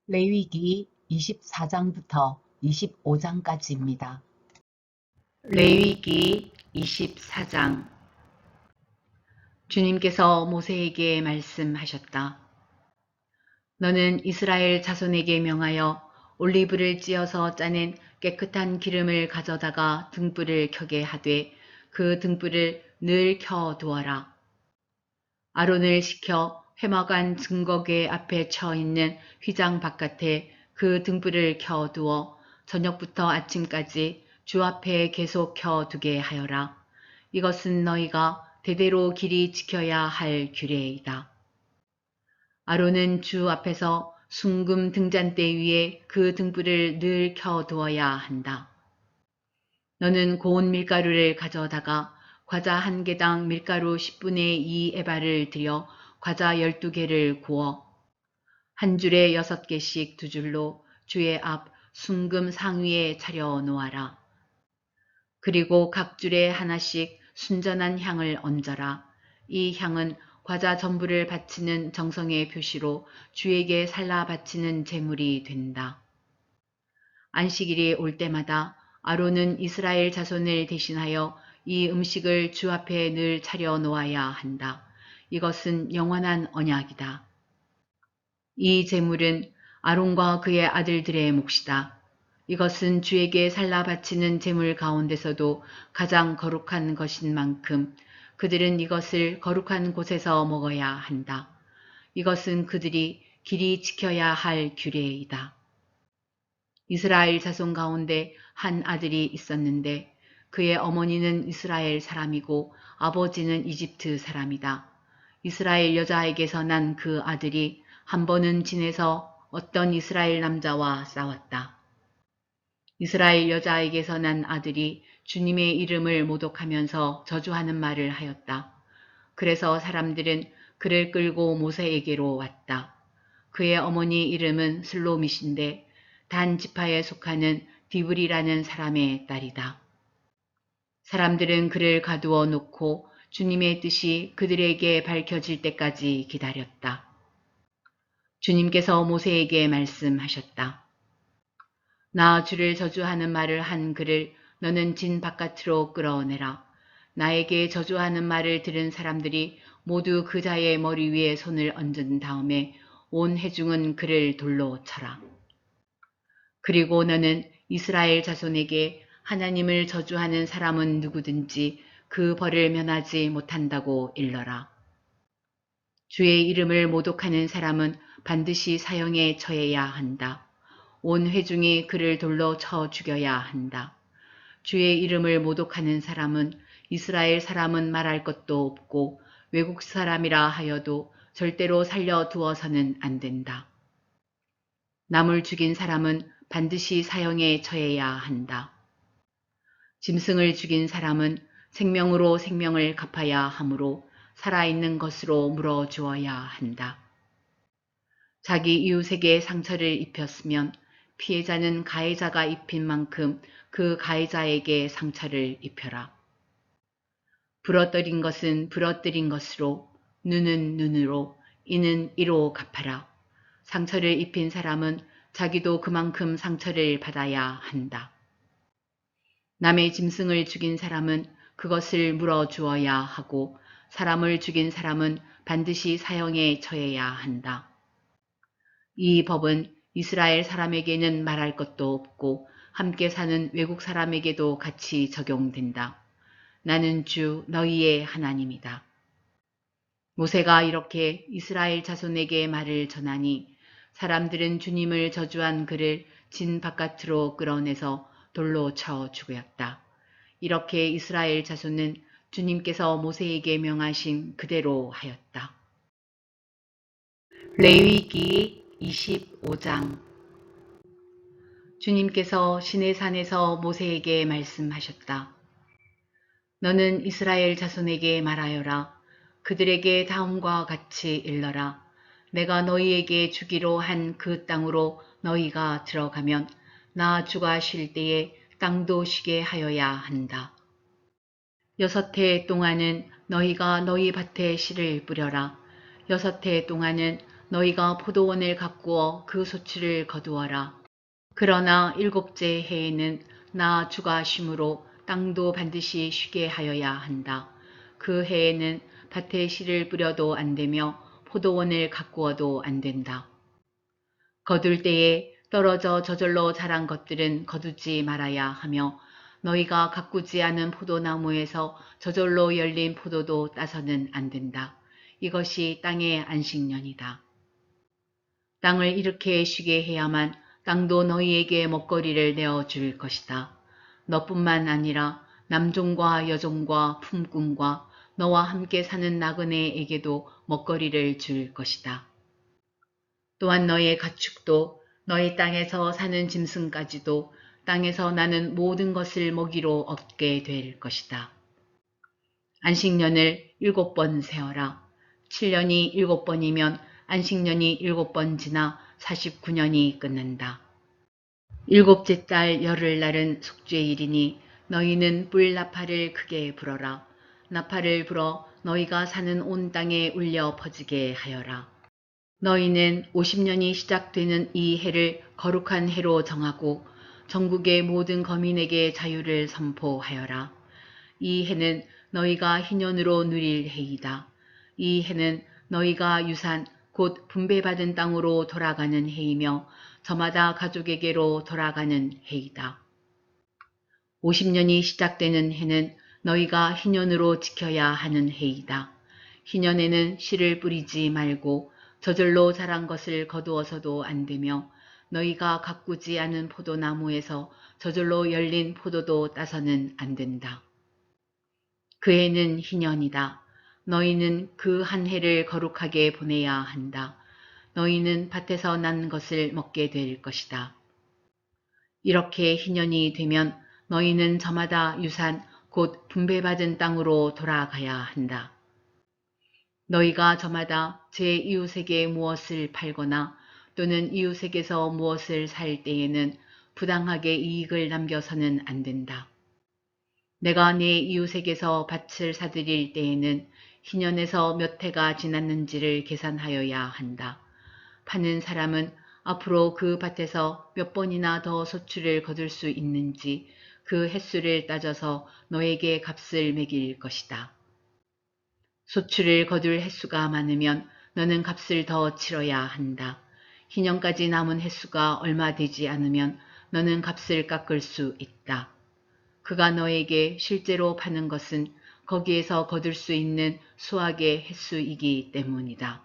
레위기 24장부터 25장까지입니다. 레위기 24장. 주님께서 모세에게 말씀하셨다. 너는 이스라엘 자손에게 명하여 올리브를 찧어서 짜낸 깨끗한 기름을 가져다가 등불을 켜게 하되 그 등불을 늘 켜두어라. 아론을 시켜 회막안 증거궤 앞에 처 있는 휘장 바깥에 그 등불을 켜두어 저녁부터 아침까지 주 앞에 계속 켜두게 하여라. 이것은 너희가 대대로 길이 지켜야 할 규례이다. 아론은 주 앞에서 순금 등잔대 위에 그 등불을 늘 켜두어야 한다. 너는 고운 밀가루를 가져다가 과자 한 개당 밀가루 10분의 2 에바를 들여 과자 12개를 구워 한 줄에 6개씩 두 줄로 주의 앞 순금 상위에 차려 놓아라. 그리고 각 줄에 하나씩 순전한 향을 얹어라. 이 향은 과자 전부를 바치는 정성의 표시로 주에게 살라 바치는 제물이 된다. 안식일이 올 때마다 아론은 이스라엘 자손을 대신하여 이 음식을 주 앞에 늘 차려 놓아야 한다. 이것은 영원한 언약이다. 이 제물은 아론과 그의 아들들의 몫이다. 이것은 주에게 살라 바치는 제물 가운데서도 가장 거룩한 것인 만큼 그들은 이것을 거룩한 곳에서 먹어야 한다. 이것은 그들이 길이 지켜야 할 규례이다. 이스라엘 자손 가운데 한 아들이 있었는데 그의 어머니는 이스라엘 사람이고 아버지는 이집트 사람이다. 이스라엘 여자에게서 난 그 아들이 한 번은 진에서 어떤 이스라엘 남자와 싸웠다. 이스라엘 여자에게서 난 아들이 주님의 이름을 모독하면서 저주하는 말을 하였다. 그래서 사람들은 그를 끌고 모세에게로 왔다. 그의 어머니 이름은 슬로밋인데 단 지파에 속하는 디브리라는 사람의 딸이다. 사람들은 그를 가두어 놓고 주님의 뜻이 그들에게 밝혀질 때까지 기다렸다. 주님께서 모세에게 말씀하셨다. 나 주를 저주하는 말을 한 그를 너는 진 바깥으로 끌어내라. 나에게 저주하는 말을 들은 사람들이 모두 그 자의 머리 위에 손을 얹은 다음에 온 회중은 그를 돌로 쳐라. 그리고 너는 이스라엘 자손에게 하나님을 저주하는 사람은 누구든지 그 벌을 면하지 못한다고 일러라. 주의 이름을 모독하는 사람은 반드시 사형에 처해야 한다. 온 회중이 그를 돌로 쳐 죽여야 한다. 주의 이름을 모독하는 사람은 이스라엘 사람은 말할 것도 없고 외국 사람이라 하여도 절대로 살려두어서는 안 된다. 남을 죽인 사람은 반드시 사형에 처해야 한다. 짐승을 죽인 사람은 생명으로 생명을 갚아야 하므로 살아있는 것으로 물어주어야 한다. 자기 이웃에게 상처를 입혔으면 피해자는 가해자가 입힌 만큼 그 가해자에게 상처를 입혀라. 부러뜨린 것은 부러뜨린 것으로, 눈은 눈으로, 이는 이로 갚아라. 상처를 입힌 사람은 자기도 그만큼 상처를 받아야 한다. 남의 짐승을 죽인 사람은 그것을 물어주어야 하고 사람을 죽인 사람은 반드시 사형에 처해야 한다. 이 법은 이스라엘 사람에게는 말할 것도 없고 함께 사는 외국 사람에게도 같이 적용된다. 나는 주 너희의 하나님이다. 모세가 이렇게 이스라엘 자손에게 말을 전하니 사람들은 주님을 저주한 그를 진 바깥으로 끌어내서 돌로 쳐 죽였다. 이렇게 이스라엘 자손은 주님께서 모세에게 명하신 그대로 하였다. 레위기 25장. 주님께서 시내산에서 모세에게 말씀하셨다. 너는 이스라엘 자손에게 말하여라. 그들에게 다음과 같이 일러라. 내가 너희에게 주기로 한 그 땅으로 너희가 들어가면 나 주가 쉴 때에 땅도 쉬게 하여야 한다. 6해 동안은 너희가 너희 밭에 씨를 뿌려라. 6해 동안은 너희가 포도원을 가꾸어 그 소출을 거두어라. 그러나 일곱째 해에는 나 주가 쉼으로 땅도 반드시 쉬게 하여야 한다. 그 해에는 밭에 씨를 뿌려도 안 되며 포도원을 가꾸어도 안 된다. 거둘 때에 떨어져 저절로 자란 것들은 거두지 말아야 하며 너희가 가꾸지 않은 포도나무에서 저절로 열린 포도도 따서는 안 된다. 이것이 땅의 안식년이다. 땅을 이렇게 쉬게 해야만 땅도 너희에게 먹거리를 내어줄 것이다. 너뿐만 아니라 남종과 여종과 품꾼과 너와 함께 사는 나그네에게도 먹거리를 줄 것이다. 또한 너의 가축도 너희 땅에서 사는 짐승까지도 땅에서 나는 모든 것을 먹이로 얻게 될 것이다. 안식년을 7번 세어라. 7년이 7번이면 안식년이 7번 지나 49년이 끝난다. 일곱째 달 열흘날은 속죄일이니 너희는 뿔 나팔을 크게 불어라. 나팔을 불어 너희가 사는 온 땅에 울려 퍼지게 하여라. 너희는 50년이 시작되는 이 해를 거룩한 해로 정하고 전국의 모든 거민에게 자유를 선포하여라. 이 해는 너희가 희년으로 누릴 해이다. 이 해는 너희가 유산 곧 분배받은 땅으로 돌아가는 해이며 저마다 가족에게로 돌아가는 해이다. 50년이 시작되는 해는 너희가 희년으로 지켜야 하는 해이다. 희년에는 씨를 뿌리지 말고 저절로 자란 것을 거두어서도 안 되며 너희가 가꾸지 않은 포도나무에서 저절로 열린 포도도 따서는 안 된다. 그 해는 희년이다. 너희는 그 한 해를 거룩하게 보내야 한다. 너희는 밭에서 난 것을 먹게 될 것이다. 이렇게 희년이 되면 너희는 저마다 유산 곧 분배받은 땅으로 돌아가야 한다. 너희가 저마다 제 이웃에게 무엇을 팔거나 또는 이웃에게서 무엇을 살 때에는 부당하게 이익을 남겨서는 안 된다. 내가 내 이웃에게서 밭을 사들일 때에는 희년에서 몇 해가 지났는지를 계산하여야 한다. 파는 사람은 앞으로 그 밭에서 몇 번이나 더 소출을 거둘 수 있는지 그 횟수를 따져서 너에게 값을 매길 것이다. 소출을 거둘 횟수가 많으면 너는 값을 더 치러야 한다. 희년까지 남은 횟수가 얼마 되지 않으면 너는 값을 깎을 수 있다. 그가 너에게 실제로 파는 것은 거기에서 거둘 수 있는 수확의 횟수이기 때문이다.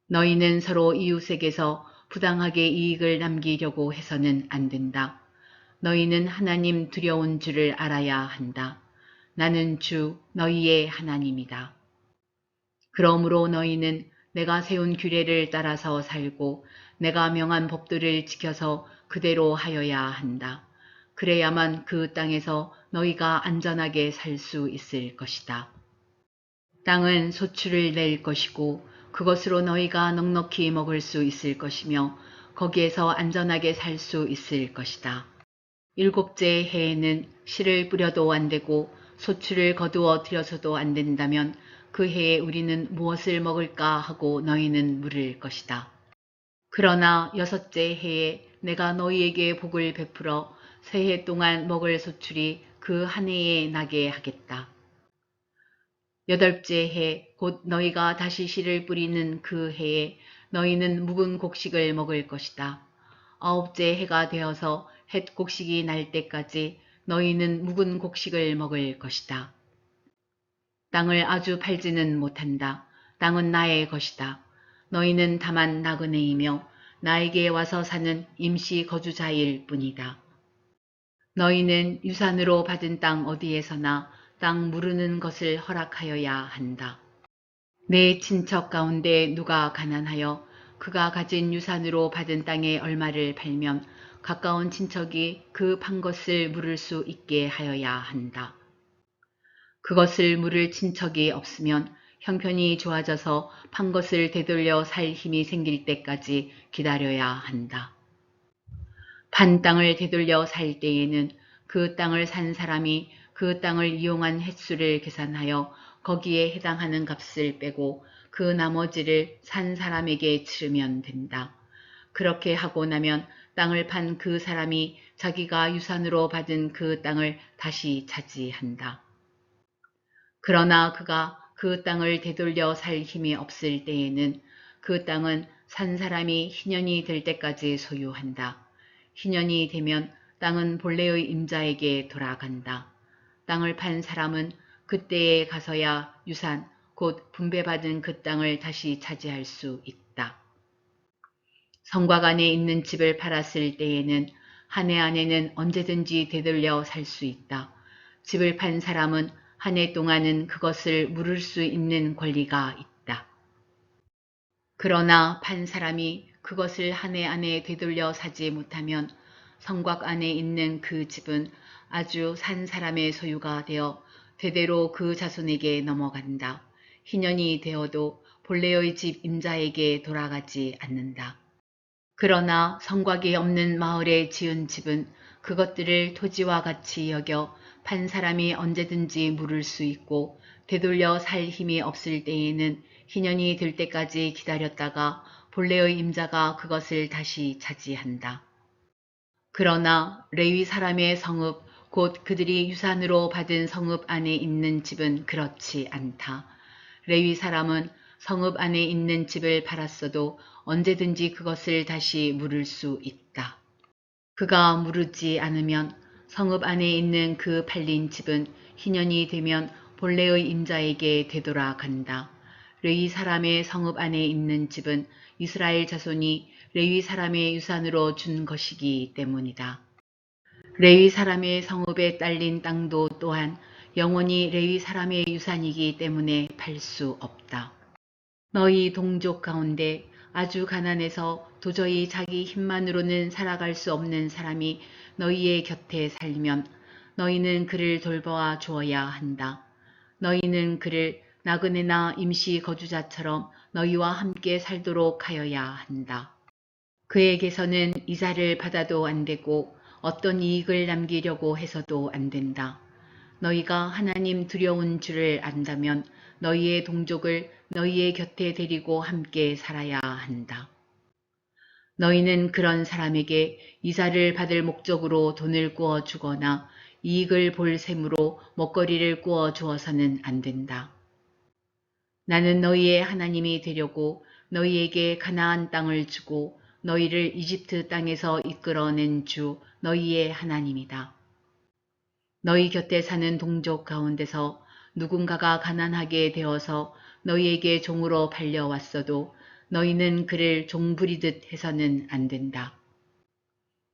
너희는 서로 이웃에게서 부당하게 이익을 남기려고 해서는 안 된다. 너희는 하나님 두려운 줄을 알아야 한다. 나는 주 너희의 하나님이다. 그러므로 너희는 내가 세운 규례를 따라서 살고 내가 명한 법들을 지켜서 그대로 하여야 한다. 그래야만 그 땅에서 너희가 안전하게 살 수 있을 것이다. 땅은 소출을 낼 것이고 그것으로 너희가 넉넉히 먹을 수 있을 것이며 거기에서 안전하게 살 수 있을 것이다. 일곱째 해에는 씨를 뿌려도 안 되고 소출을 거두어 들여서도 안 된다면 그 해에 우리는 무엇을 먹을까 하고 너희는 물을 것이다. 그러나 여섯째 해에 내가 너희에게 복을 베풀어 새해 동안 먹을 소출이 그 한 해에 나게 하겠다. 여덟째 해 곧 너희가 다시 씨를 뿌리는 그 해에 너희는 묵은 곡식을 먹을 것이다. 아홉째 해가 되어서 햇 곡식이 날 때까지 너희는 묵은 곡식을 먹을 것이다. 땅을 아주 팔지는 못한다. 땅은 나의 것이다. 너희는 다만 나그네이며 나에게 와서 사는 임시 거주자일 뿐이다. 너희는 유산으로 받은 땅 어디에서나 땅 무르는 것을 허락하여야 한다. 내 친척 가운데 누가 가난하여 그가 가진 유산으로 받은 땅의 얼마를 팔면 가까운 친척이 그 판 것을 물을 수 있게 하여야 한다. 그것을 물을 친척이 없으면 형편이 좋아져서 판 것을 되돌려 살 힘이 생길 때까지 기다려야 한다. 판 땅을 되돌려 살 때에는 그 땅을 산 사람이 그 땅을 이용한 횟수를 계산하여 거기에 해당하는 값을 빼고 그 나머지를 산 사람에게 치르면 된다. 그렇게 하고 나면 땅을 판 그 사람이 자기가 유산으로 받은 그 땅을 다시 차지한다. 그러나 그가 그 땅을 되돌려 살 힘이 없을 때에는 그 땅은 산 사람이 희년이 될 때까지 소유한다. 희년이 되면 땅은 본래의 임자에게 돌아간다. 땅을 판 사람은 그때에 가서야 유산, 곧 분배받은 그 땅을 다시 차지할 수 있다. 성곽 안에 있는 집을 팔았을 때에는 한 해 안에는 언제든지 되돌려 살 수 있다. 집을 판 사람은 한 해 동안은 그것을 물을 수 있는 권리가 있다. 그러나 판 사람이 그것을 한 해 안에 되돌려 사지 못하면 성곽 안에 있는 그 집은 아주 산 사람의 소유가 되어 대대로 그 자손에게 넘어간다. 희년이 되어도 본래의 집 임자에게 돌아가지 않는다. 그러나 성곽이 없는 마을에 지은 집은 그것들을 토지와 같이 여겨 판 사람이 언제든지 물을 수 있고 되돌려 살 힘이 없을 때에는 희년이 될 때까지 기다렸다가 본래의 임자가 그것을 다시 차지한다. 그러나 레위 사람의 성읍, 곧 그들이 유산으로 받은 성읍 안에 있는 집은 그렇지 않다. 레위 사람은 성읍 안에 있는 집을 팔았어도 언제든지 그것을 다시 물을 수 있다. 그가 물르지 않으면 성읍 안에 있는 그 팔린 집은 희년이 되면 본래의 임자에게 되돌아간다. 레위 사람의 성읍 안에 있는 집은 이스라엘 자손이 레위 사람의 유산으로 준 것이기 때문이다. 레위 사람의 성읍에 딸린 땅도 또한 영원히 레위 사람의 유산이기 때문에 팔 수 없다. 너희 동족 가운데 아주 가난해서 도저히 자기 힘만으로는 살아갈 수 없는 사람이 너희의 곁에 살면 너희는 그를 돌보아 주어야 한다. 너희는 그를 나그네나 임시 거주자처럼 너희와 함께 살도록 하여야 한다. 그에게서는 이자를 받아도 안 되고 어떤 이익을 남기려고 해서도 안 된다. 너희가 하나님 두려운 줄을 안다면 너희의 동족을 너희의 곁에 데리고 함께 살아야 한다. 너희는 그런 사람에게 이자를 받을 목적으로 돈을 꾸어 주거나 이익을 볼 셈으로 먹거리를 꾸어 주어서는 안 된다. 나는 너희의 하나님이 되려고 너희에게 가나안 땅을 주고 너희를 이집트 땅에서 이끌어낸 주 너희의 하나님이다. 너희 곁에 사는 동족 가운데서 누군가가 가난하게 되어서 너희에게 종으로 팔려왔어도 너희는 그를 종 부리듯 해서는 안 된다.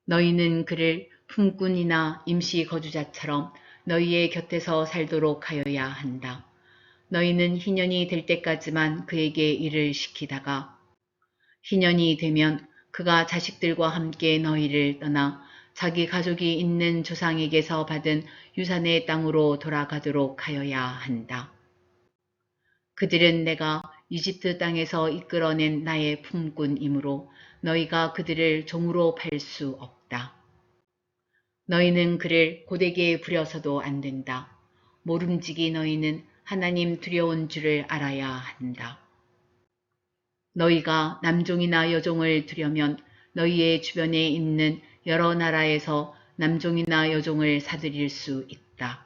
너희는 그를 품꾼이나 임시 거주자처럼 너희의 곁에서 살도록 하여야 한다. 너희는 희년이 될 때까지만 그에게 일을 시키다가 희년이 되면 그가 자식들과 함께 너희를 떠나 자기 가족이 있는 조상에게서 받은 유산의 땅으로 돌아가도록 하여야 한다. 그들은 내가 이집트 땅에서 이끌어낸 나의 품꾼이므로 너희가 그들을 종으로 팔 수 없다. 너희는 그를 고되게 부려서도 안 된다. 모름지기 너희는 하나님 두려운 줄을 알아야 한다. 너희가 남종이나 여종을 두려면 너희의 주변에 있는 여러 나라에서 남종이나 여종을 사들일 수 있다.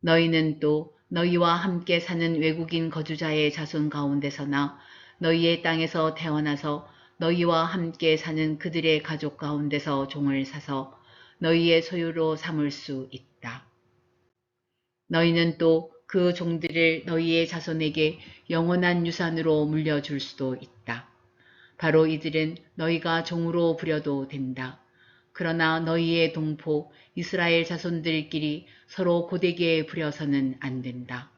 너희는 또 너희와 함께 사는 외국인 거주자의 자손 가운데서나 너희의 땅에서 태어나서 너희와 함께 사는 그들의 가족 가운데서 종을 사서 너희의 소유로 삼을 수 있다. 너희는 또 그 종들을 너희의 자손에게 영원한 유산으로 물려줄 수도 있다. 바로 이들은 너희가 종으로 부려도 된다. 그러나 너희의 동포 이스라엘 자손들끼리 서로 고되게 부려서는 안 된다.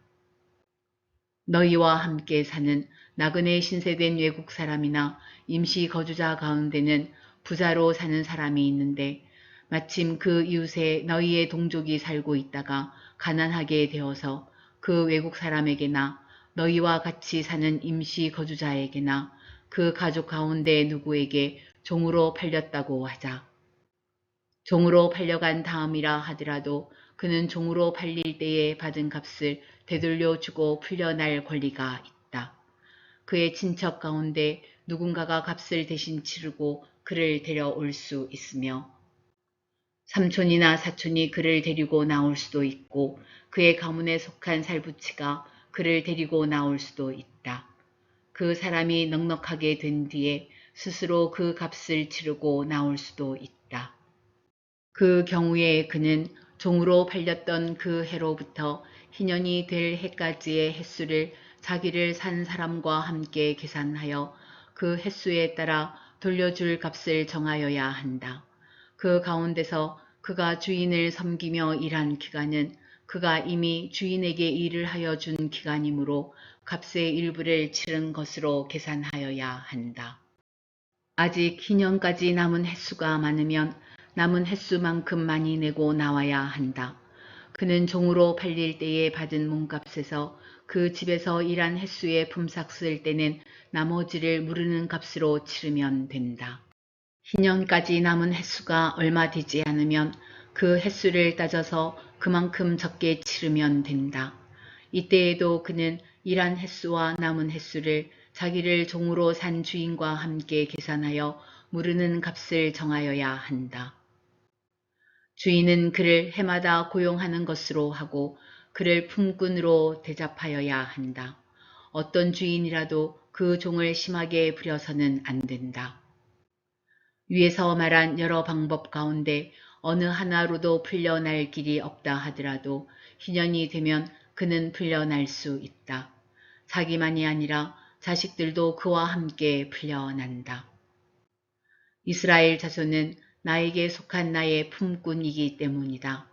너희와 함께 사는 나그네 신세된 외국 사람이나 임시 거주자 가운데는 부자로 사는 사람이 있는데 마침 그 이웃에 너희의 동족이 살고 있다가 가난하게 되어서 그 외국 사람에게나 너희와 같이 사는 임시 거주자에게나 그 가족 가운데 누구에게 종으로 팔렸다고 하자. 종으로 팔려간 다음이라 하더라도 그는 종으로 팔릴 때에 받은 값을 되돌려 주고 풀려날 권리가 있다. 그의 친척 가운데 누군가가 값을 대신 치르고 그를 데려올 수 있으며 삼촌이나 사촌이 그를 데리고 나올 수도 있고 그의 가문에 속한 살부치가 그를 데리고 나올 수도 있다. 그 사람이 넉넉하게 된 뒤에 스스로 그 값을 치르고 나올 수도 있다. 그 경우에 그는 종으로 팔렸던 그 해로부터 희년이 될 해까지의 횟수를 자기를 산 사람과 함께 계산하여 그 횟수에 따라 돌려줄 값을 정하여야 한다. 그 가운데서 그가 주인을 섬기며 일한 기간은 그가 이미 주인에게 일을 하여 준 기간이므로 값의 일부를 치른 것으로 계산하여야 한다. 아직 희년까지 남은 횟수가 많으면 남은 횟수만큼 많이 내고 나와야 한다. 그는 종으로 팔릴 때에 받은 몸값에서 그 집에서 일한 횟수의 품삯 쓸 때는 나머지를 무르는 값으로 치르면 된다. 희년까지 남은 횟수가 얼마 되지 않으면 그 횟수를 따져서 그만큼 적게 치르면 된다. 이때에도 그는 일한 횟수와 남은 횟수를 자기를 종으로 산 주인과 함께 계산하여 무르는 값을 정하여야 한다. 주인은 그를 해마다 고용하는 것으로 하고 그를 품꾼으로 대접하여야 한다. 어떤 주인이라도 그 종을 심하게 부려서는 안 된다. 위에서 말한 여러 방법 가운데 어느 하나로도 풀려날 길이 없다 하더라도 희년이 되면 그는 풀려날 수 있다. 자기만이 아니라 자식들도 그와 함께 풀려난다. 이스라엘 자손은 나에게 속한 나의 품꾼이기 때문이다.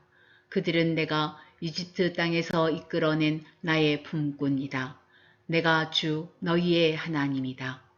그들은 내가 이집트 땅에서 이끌어낸 나의 품꾼이다. 내가 주 너희의 하나님이다.